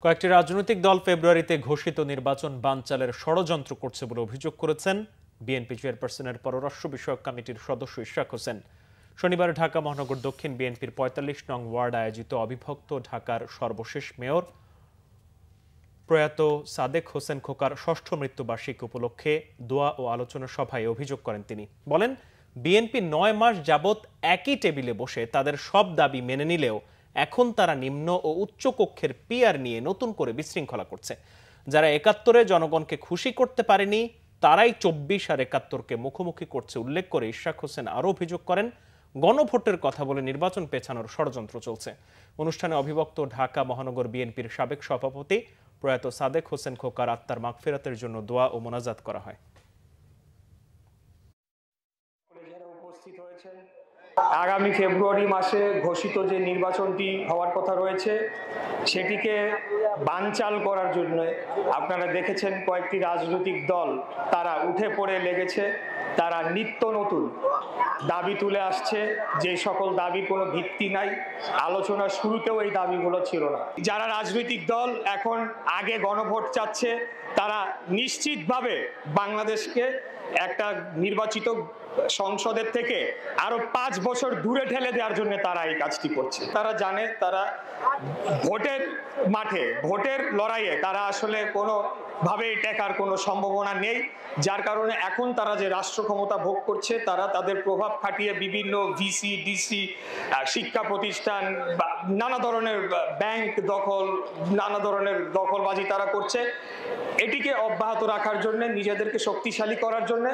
কয়েকটি রাজনৈতিক দল ফেব্রুয়ারিতে ঘোষিত নির্বাচন বানচালের ষড়যন্ত্র করছে বলে অভিযোগ করেছেন বিএনপি চেয়ারপারসনের পররাষ্ট্র বিষয়ক কমিটির সদস্য ইশরাক হোসেন। শনিবার ঢাকা মহানগর দক্ষিণ বিএনপির ৪৫ নং ওয়ার্ড আয়োজিত অবিভক্ত ঢাকার সর্বশেষ মেয়র প্রয়াত সাদেক হোসেন খোকার ষষ্ঠ মৃত্যুবার্ষিকী উপলক্ষে দোয়া ও আলোচনা সভায় অভিযোগ করেন তিনি। বলেন, বিএনপি ৯ মাস যাবৎ একই টেবিলে বসে তাদের সব দাবি মেনে নিলেও এখন তারা নিম্ন ও উচ্চ কক্ষের পিআর নিয়ে নতুন করে বিশৃঙ্খলা করছে। যারা ৭১-এ জনগণকে খুশি করতে পারেনি তারাই ২৪ আর ৭১-কে মুখোমুখি করছে উল্লেখ করে ইশরাক হোসেন আরও অভিযোগ করেন, গণভোটের কথা বলে নির্বাচন পেছানোর ষড়যন্ত্র চলছে। অনুষ্ঠানে অবিভক্ত ঢাকা মহানগর বিএনপির সাবেক সভাপতি প্রয়াত সাদেক হোসেন খোকার আত্মার মাগফিরাতের জন্য দোয়া ও মোনাজাত করা হয়। আগামী ফেব্রুয়ারি মাসে ঘোষিত যে নির্বাচনটি হওয়ার কথা রয়েছে সেটিকে বানচাল করার জন্য আপনারা দেখেছেন কয়েকটি রাজনৈতিক দল তারা উঠে পড়ে লেগেছে। তারা নিত্য নতুন দাবি তুলে আসছে, যে সকল দাবির কোনো ভিত্তি নাই। আলোচনার শুরুতেও এই দাবিগুলো ছিল না। যারা রাজনৈতিক দল এখন আগে গণভোট চাচ্ছে তারা নিশ্চিতভাবে বাংলাদেশকে একটা নির্বাচিত সংসদের থেকে আরো ৫ বছর দূরে ঠেলে দেওয়ার জন্য তারা এই কাজটি করছে। তারা জানে তারা ভোটের মাঠে ভোটের লড়াইয়ে তারা আসলে কোনো ভাবে টেকার কোনো সম্ভাবনা নেই, যার কারণে এখন তারা যে রাষ্ট্র ক্ষমতা ভোগ করছে তারা তাদের প্রভাব খাটিয়ে বিভিন্ন ভিসি ডিসি শিক্ষা প্রতিষ্ঠান নানা ধরনের ব্যাংক দখল নানা ধরনের দখলবাজি তারা করছে। এটিকে অব্যাহত রাখার জন্য নিজেদেরকে শক্তিশালী করার জন্য